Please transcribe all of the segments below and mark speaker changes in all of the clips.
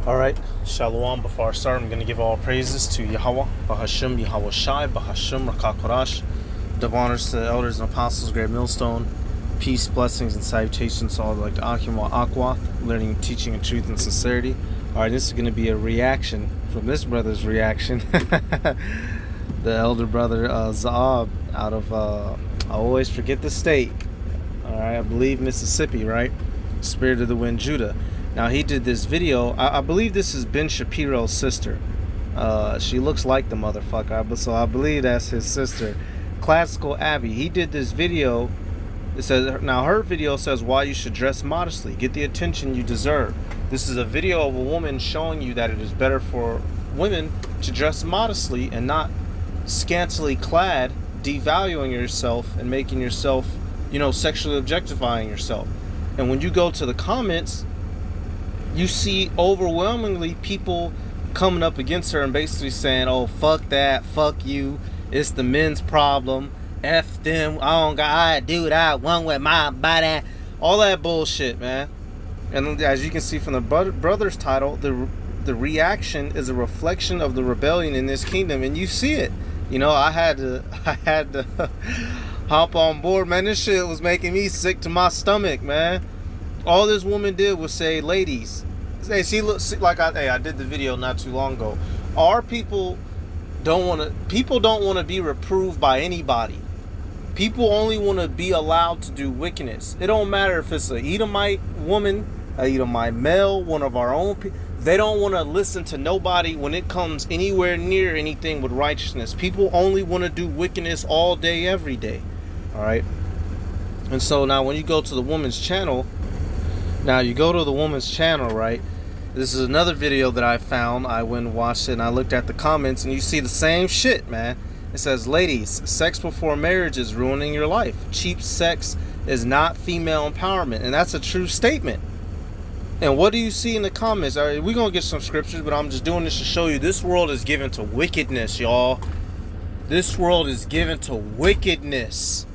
Speaker 1: Alright, Shalom. Before I start, I'm going to give all praises to Yahweh, Bahashim, Yahweh Shai, Bahashim, Rakakorash. Dove honors to the elders and apostles, great millstone. Peace, blessings, and salutations to all like the Akim wa Akwath, learning, teaching, and truth and sincerity. Alright, this is going to be a reaction from this brother's reaction. The elder brother, Zaab, out of, I always forget the state. Alright, I believe Mississippi, right? Spirit of the Wind, Judah. Now he did this video. I believe this is Ben Shapiro's sister. She looks like the motherfucker, so I believe that's his sister. Classical Abby. He did this video. It says, now her video says why you should dress modestly. Get the attention you deserve. This is a video of a woman showing you that it is better for women to dress modestly and not scantily clad, devaluing yourself and making yourself, sexually objectifying yourself. And when you go to the comments, you see overwhelmingly people coming up against her and basically saying, oh, fuck that, fuck you, it's the men's problem, F them, I do what I want with my body, all that bullshit, man. And as you can see from the brother's title, the reaction is a reflection of the rebellion in this kingdom, and you see it. I had to hop on board, man. This shit was making me sick to my stomach, man. All this woman did was say, ladies, hey, she looks like I did the video not too long ago. Our people don't want to be reproved by anybody. People only want to be allowed to do wickedness. It don't matter if it's a Edomite woman, a Edomite male, one of our own people. They don't want to listen to nobody when it comes anywhere near anything with righteousness. People only want to do wickedness all day, every day. All right. And so now when you go to the woman's channel, right? This is another video that I found. I went and watched it and I looked at the comments and you see the same shit, man. It says, ladies, sex before marriage is ruining your life. Cheap sex is not female empowerment. And that's a true statement. And what do you see in the comments? All right, we're going to get some scriptures, but I'm just doing this to show you this world is given to wickedness, y'all. This world is given to wickedness.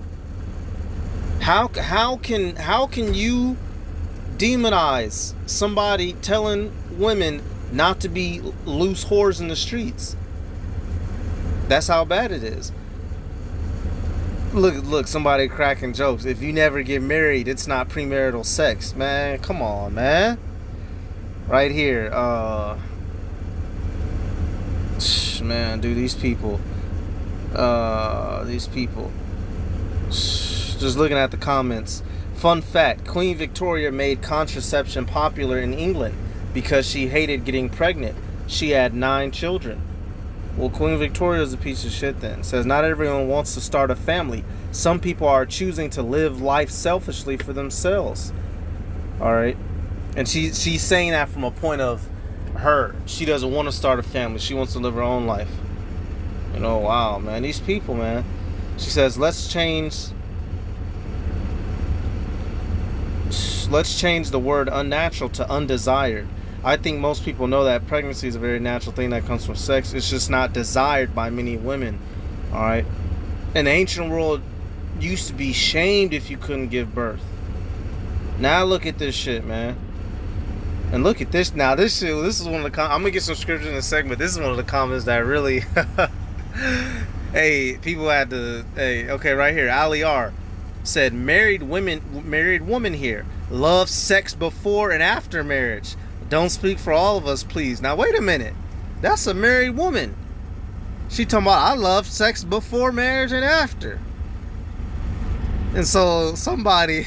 Speaker 1: How can you demonize somebody telling women not to be loose whores in the streets? That's how bad it is. Look, somebody cracking jokes. If you never get married, it's not premarital sex. Man, come on, man. Right here. Man, dude, these people. Just looking at the comments. Fun fact, Queen Victoria made contraception popular in England because she hated getting pregnant. She had 9 children. Well, Queen Victoria is a piece of shit then. It says, not everyone wants to start a family. Some people are choosing to live life selfishly for themselves. Alright? And she's saying that from a point of her. She doesn't want to start a family. She wants to live her own life. Wow, man. These people, man. She says, let's change the word unnatural to undesired. I think most people know that pregnancy is a very natural thing that comes from sex. It's just not desired by many women. Alright? In the ancient world, used to be shamed if you couldn't give birth. Now look at this shit, man. And look at this. Now this is one of the I'm gonna get some scriptures in a second, but this is one of the comments that really hey, people had to okay, right here. Ali R said married woman here. Love sex before and after marriage. Don't speak for all of us, please. Now wait a minute. That's a married woman. She talking about I love sex before marriage and after. And so somebody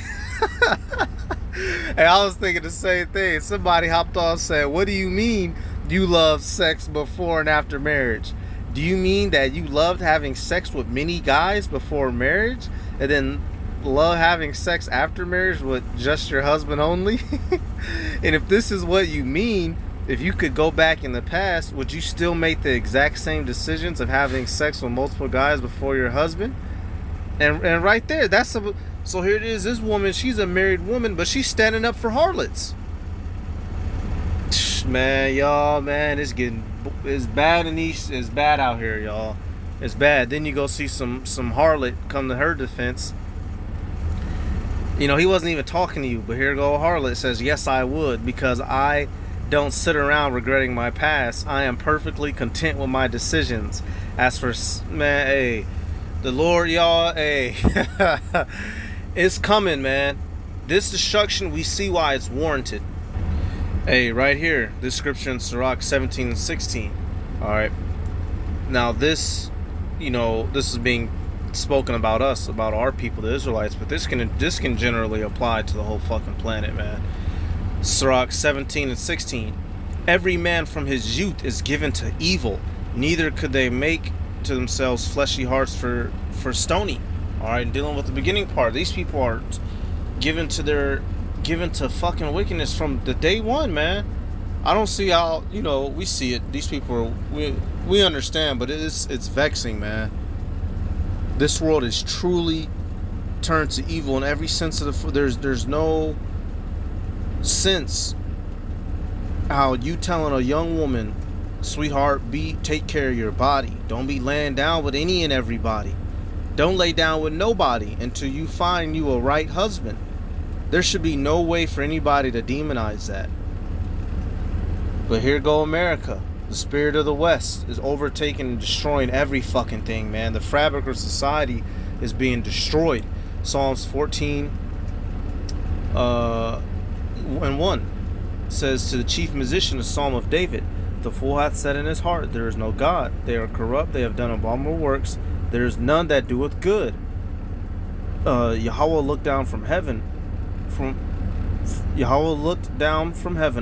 Speaker 1: hey, I was thinking the same thing. Somebody hopped on and said, what do you mean you love sex before and after marriage? Do you mean that you loved having sex with many guys before marriage and then love having sex after marriage with just your husband only? And if this is what you mean, if you could go back in the past, would you still make the exact same decisions of having sex with multiple guys before your husband? And right there, so here it is. This woman, she's a married woman, but she's standing up for harlots. Man, y'all, man, it's bad it's bad out here, y'all. It's bad. Then you go see some harlot come to her defense. He wasn't even talking to you, but here go a harlot says, yes, I would, because I don't sit around regretting my past. I am perfectly content with my decisions. As for, man, hey, the Lord, y'all, hey, it's coming, man. This destruction, we see why it's warranted. Hey, right here, this scripture in Sirach 17 and 16. All right. Now this, this is being spoken about us, about our people, the Israelites, but this can generally apply to the whole fucking planet, man. Sirach 17 and 16. Every man from his youth is given to evil, neither could they make to themselves fleshy hearts for stony. All right, dealing with the beginning part, these people are given to fucking wickedness from the day one, man. I don't see how, we see it. These people we understand, but it's vexing, man. This world is truly turned to evil in every sense of the. There's no sense how you telling a young woman, sweetheart, take care of your body. Don't be laying down with any and everybody. Don't lay down with nobody until you find you a right husband. There should be no way for anybody to demonize that. But here go America. The spirit of the West is overtaking and destroying every fucking thing, man. The fabric of society is being destroyed. Psalms 14 and 1 says to the chief musician, a psalm of David, the fool hath said in his heart, there is no God. They are corrupt, they have done abominable works. There is none that doeth good. Yahweh looked down from heaven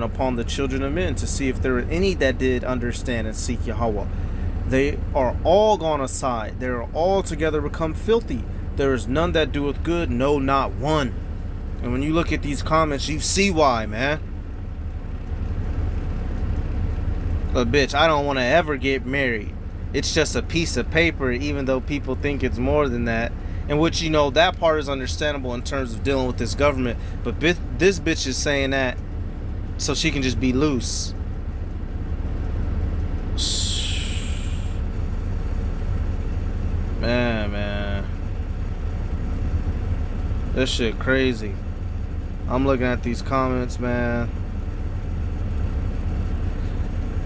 Speaker 1: upon the children of men to see if there were any that did understand and seek Yahweh. They are all gone aside. They are all together become filthy. There is none that doeth good, no, not one. And when you look at these comments, you see why, man. But bitch, I don't want to ever get married. It's just a piece of paper, even though people think it's more than that. And which, that part is understandable in terms of dealing with this government. But this bitch is saying that so she can just be loose. Man. This shit crazy. I'm looking at these comments, man.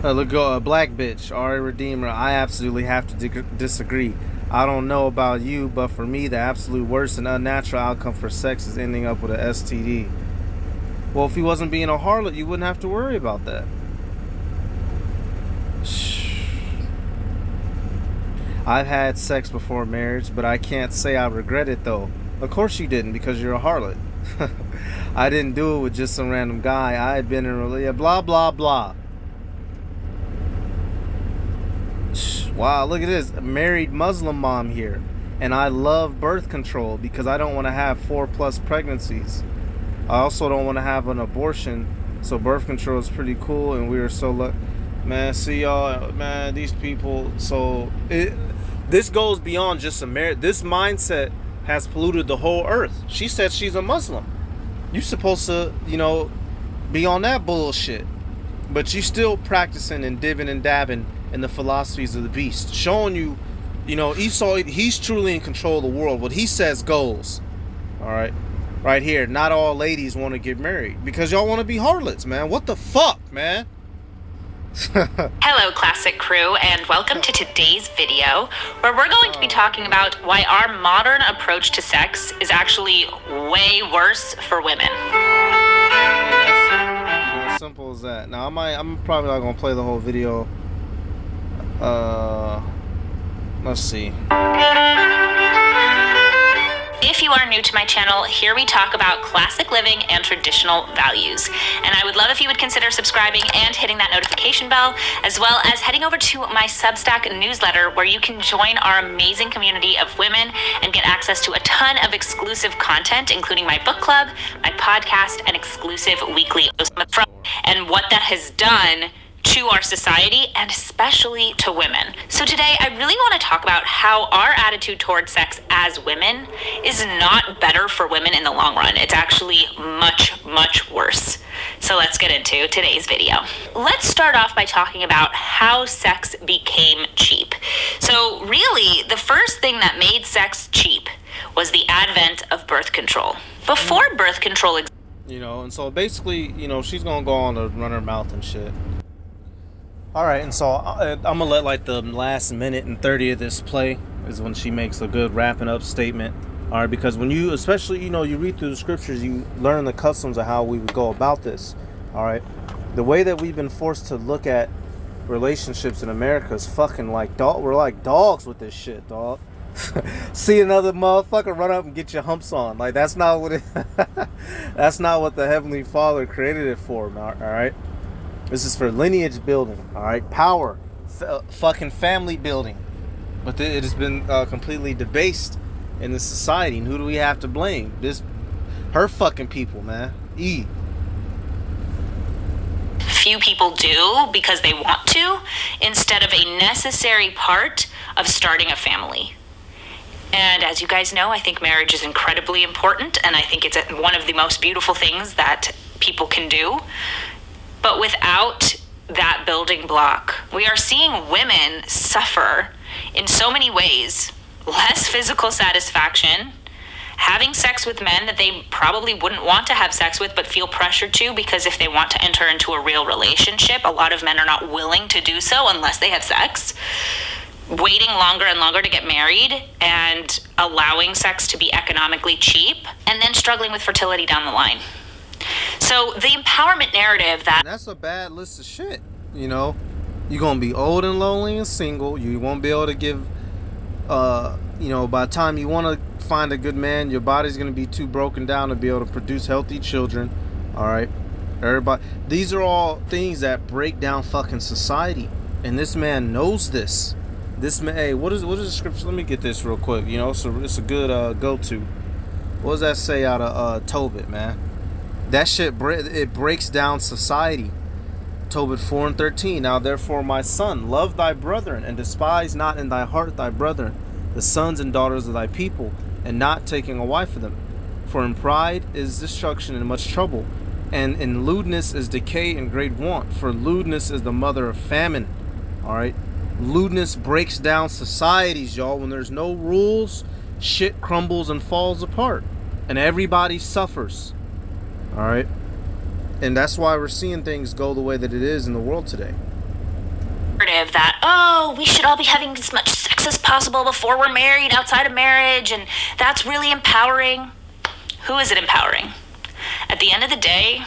Speaker 1: Look, go a black bitch, Ari Redeemer. I absolutely have to disagree. I don't know about you, but for me, the absolute worst and unnatural outcome for sex is ending up with a STD. Well, if he wasn't being a harlot, you wouldn't have to worry about that. I've had sex before marriage, but I can't say I regret it, though. Of course you didn't, because you're a harlot. I didn't do it with just some random guy. I had been in a relationship, blah, blah, blah. Wow, look at this. A married Muslim mom here. And I love birth control because I don't want to have 4+ pregnancies. I also don't want to have an abortion. So birth control is pretty cool. And we are so lucky. Man, see y'all, man, these people. So this goes beyond just a marriage. This mindset has polluted the whole earth. She said she's a Muslim. You're supposed to, be on that bullshit. But you still practicing and dibbing and dabbing in the philosophies of the beast, showing you, Esau, he's truly in control of the world. What he says goes. All right, right here. Not all ladies want to get married because y'all want to be harlots, man. What the fuck, man?
Speaker 2: Hello, classic crew, and welcome to today's video, where we're going to be talking about why our modern approach to sex is actually way worse for women.
Speaker 1: As simple as that. Now, I'm probably not gonna play the whole video. Let's see.
Speaker 2: If you are new to my channel, here we talk about classic living and traditional values. And I would love if you would consider subscribing and hitting that notification bell, as well as heading over to my Substack newsletter, where you can join our amazing community of women and get access to a ton of exclusive content, including my book club, my podcast, and exclusive weekly and what that has done to our society and especially to women. So today I really want to talk about how our attitude towards sex as women is not better for women in the long run. It's actually much, much worse. So let's get into today's video. Let's start off by talking about how sex became cheap. So really, the first thing that made sex cheap was the advent of birth control. Before birth control
Speaker 1: You know, and so basically, you know, she's gonna go on to run her mouth and shit. All right, and so I'm gonna let like the last minute and 30 of this play is when she makes a good wrapping up statement. All right, because when you, especially, you know, you read through the scriptures, you learn the customs of how we would go about this. All right, the way that we've been forced to look at relationships in America is fucking like dog. We're like dogs with this shit, dog. See another motherfucker, run up and get your humps on. Like, that's not what it. That's not what the Heavenly Father created it for. All right. This is for lineage building, all right? Power, fucking family building. But it has been completely debased in this society. And who do we have to blame? Her fucking people, man.
Speaker 2: Few people do because they want to, instead of a necessary part of starting a family. And as you guys know, I think marriage is incredibly important, and I think it's one of the most beautiful things that people can do. But without that building block, we are seeing women suffer in so many ways. Less physical satisfaction, having sex with men that they probably wouldn't want to have sex with but feel pressured to, because if they want to enter into a real relationship, a lot of men are not willing to do so unless they have sex. Waiting longer and longer to get married and allowing sex to be economically cheap, and then struggling with fertility down the line. So the empowerment narrative
Speaker 1: that's a bad list of shit. You know, you're gonna be old and lonely and single. You won't be able to give you know, by the time you want to find a good man, your body's gonna be too broken down to be able to produce healthy children. All right, everybody, these are all things that break down fucking society, and this man knows this. This man, hey, what is the scripture? Let me get this real quick. You know, so it's a good go-to. What does that say out of Tobit, man? That shit, it breaks down society. Tobit 4:13. Now therefore, my son, love thy brethren, and despise not in thy heart thy brethren, the sons and daughters of thy people, and not taking a wife of them. For in pride is destruction and much trouble, and in lewdness is decay and great want. For lewdness is the mother of famine. All right, lewdness breaks down societies, y'all. When there's no rules, shit crumbles and falls apart, and everybody suffers. All right, and that's why we're seeing things go the way that it is in the world today.
Speaker 2: That, oh, we should all be having as much sex as possible before we're married, outside of marriage, and that's really empowering. Who is it empowering? At the end of the day,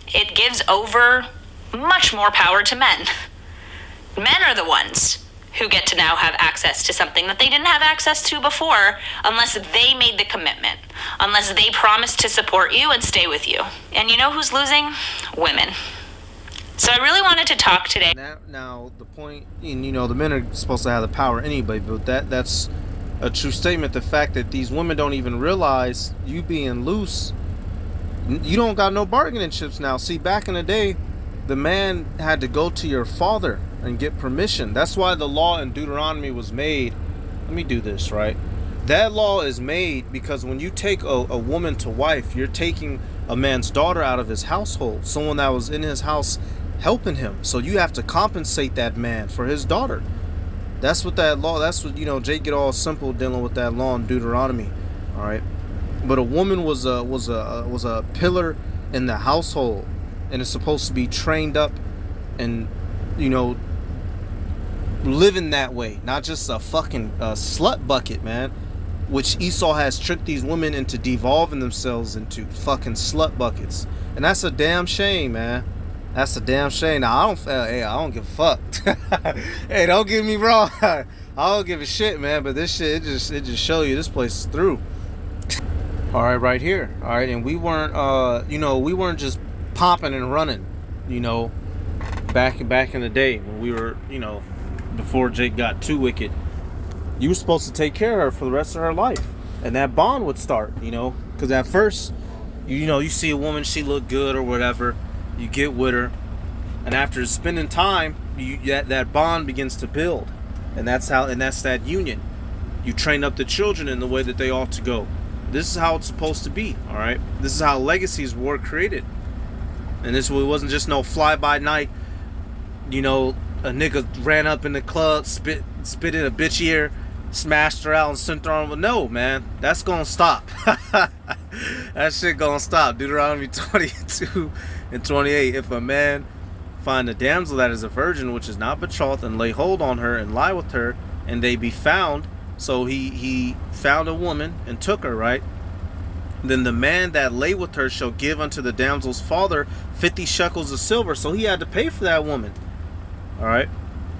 Speaker 2: it gives over much more power to men. Men are the ones who get to now have access to something that they didn't have access to before, unless they made the commitment, unless they promised to support you and stay with you. And you know who's losing? Women. So I really wanted to talk today.
Speaker 1: Now the point, and you know, the men are supposed to have the power anyway, but that's a true statement. The fact that these women don't even realize you being loose, you don't got no bargaining chips now. See, back in the day, the man had to go to your father and get permission. That's why the law in Deuteronomy was made. Let me do this, right? That law is made because when you take a woman to wife, you're taking a man's daughter out of his household, someone that was in his house helping him. So you have to compensate that man for his daughter. That's what that law, that's what, you know, Jake get all simple dealing with that law in Deuteronomy. All right, but a woman was a pillar in the household, and is supposed to be trained up and, you know, living that way, not just a fucking slut bucket, man. Which Esau has tricked these women into devolving themselves into fucking slut buckets, and that's a damn shame, man. That's a damn shame. Now I don't give a fuck. Hey, don't get me wrong. I don't give a shit, man. But this shit, it just show you this place is through. All right, right here. All right, and we weren't, you know, we weren't just popping and running, you know, back in the day when we were, you know, before Jake got too wicked. You were supposed to take care of her for the rest of her life, and that bond would start, you know, because at first, you know, you see a woman, she look good or whatever, you get with her, and after spending time, that bond begins to build, and that's that union. You train up the children in the way that they ought to go. This is how it's supposed to be. All right, this is how legacies were created, and this wasn't just no fly by night. You know, a nigga ran up in the club, spit in a bitch ear, smashed her out and sent her on. No, man, that's gonna stop. That shit gonna stop. Deuteronomy 22 and 28. If a man find a damsel that is a virgin, which is not betrothed, and lay hold on her and lie with her, and they be found, so he found a woman and took her, right? Then the man that lay with her shall give unto the damsel's father 50 shekels of silver. So he had to pay for that woman. All right.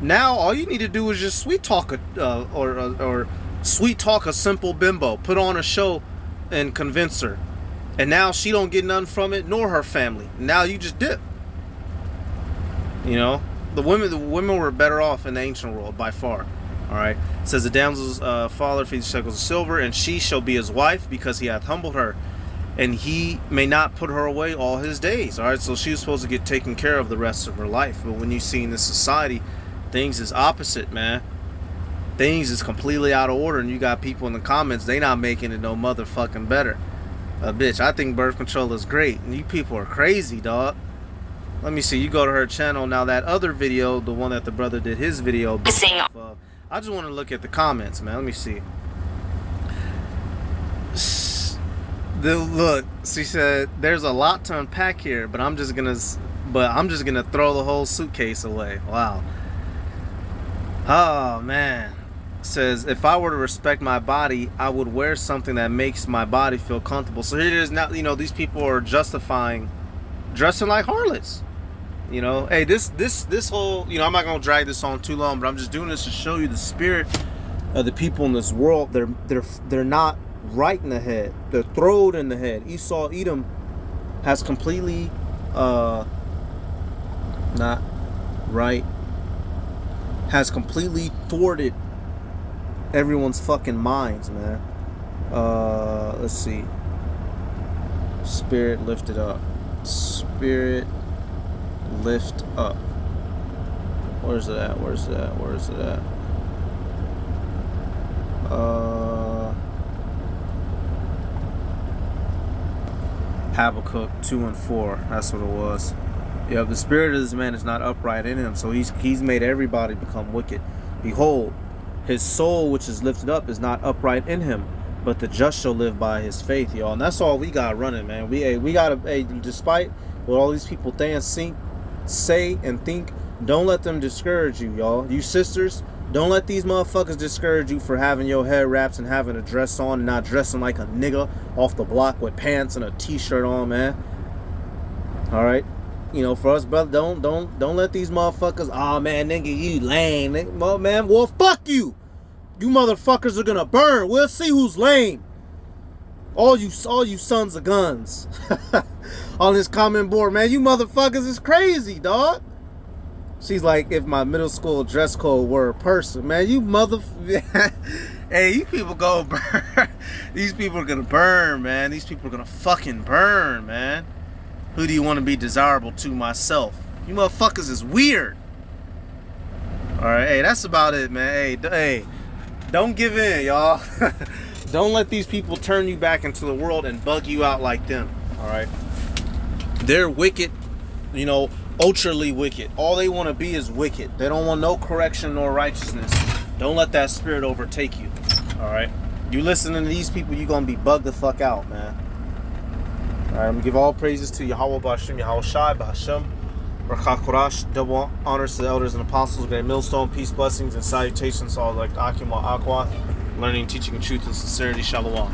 Speaker 1: Now all you need to do is just sweet talk or sweet talk a simple bimbo, put on a show and convince her, and now she don't get none from it, nor her family. Now you just dip. You know, the women were better off in the ancient world by far. All right. It says the damsel's father 50 shekels of silver, and she shall be his wife, because he hath humbled her, and he may not put her away all his days. All right. So she was supposed to get taken care of the rest of her life. But when you see in this society, things is opposite, man. Things is completely out of order, and you got people in the comments, they not making it no motherfucking better. Bitch, I think birth control is great, and you people are crazy, dog. Let me see. You go to her channel now. That other video, the one that the brother did his video. I just want to look at the comments, man. Let me see. Look, she said there's a lot to unpack here, but I'm just gonna throw the whole suitcase away. Wow. Oh man. Says if I were to respect my body, I would wear something that makes my body feel comfortable. So here it is now. You know, these people are justifying dressing like harlots. You know, hey, this whole, you know, I'm not gonna drag this on too long, but I'm just doing this to show you the spirit of the people in this world. They're not right in the head. They're throwed in the head. Esau, Edom has completely not right. Has completely thwarted everyone's fucking minds, man. Let's see. Spirit lifted up. Spirit lift up. Where's it at? Where's it at? Where's it at? Habakkuk 2 and 4. That's what it was. Yeah, the spirit of this man is not upright in him, so he's made everybody become wicked. Behold, his soul which is lifted up is not upright in him, but the just shall live by his faith, y'all. And that's all we got running, man. We gotta, despite what all these people say and think, don't let them discourage you, y'all. You sisters, don't let these motherfuckers discourage you for having your hair wraps and having a dress on and not dressing like a nigga off the block with pants and a t-shirt on, man. All right. You know, for us, brother, don't let these motherfuckers, oh man, nigga, you lame. Well, man, well, fuck you. You motherfuckers are gonna burn. We'll see who's lame. All you sons of guns on this comment board, man. You motherfuckers is crazy, dog. She's like, if my middle school dress code were a person, man, you hey, you people go burn. These people are gonna burn, man. These people are gonna fucking burn, man. Who do you want to be desirable to? Myself. You motherfuckers is weird. Alright, hey, that's about it, man. Hey, don't give in, y'all. Don't let these people turn you back into the world and bug you out like them. Alright? They're wicked, you know, ultrally wicked. All they want to be is wicked. They don't want no correction nor righteousness. Don't let that spirit overtake you. Alright? You listening to these people, you're going to be bugged the fuck out, man. Alright, I'm going to give all praises to Yahweh B'Hashem, Yahweh Shai B'Hashem, Rakakurash, double honors to the elders and apostles, great millstone, peace, blessings, and salutations to all like Akim Aqua, learning, teaching, and truth and sincerity. Shalom.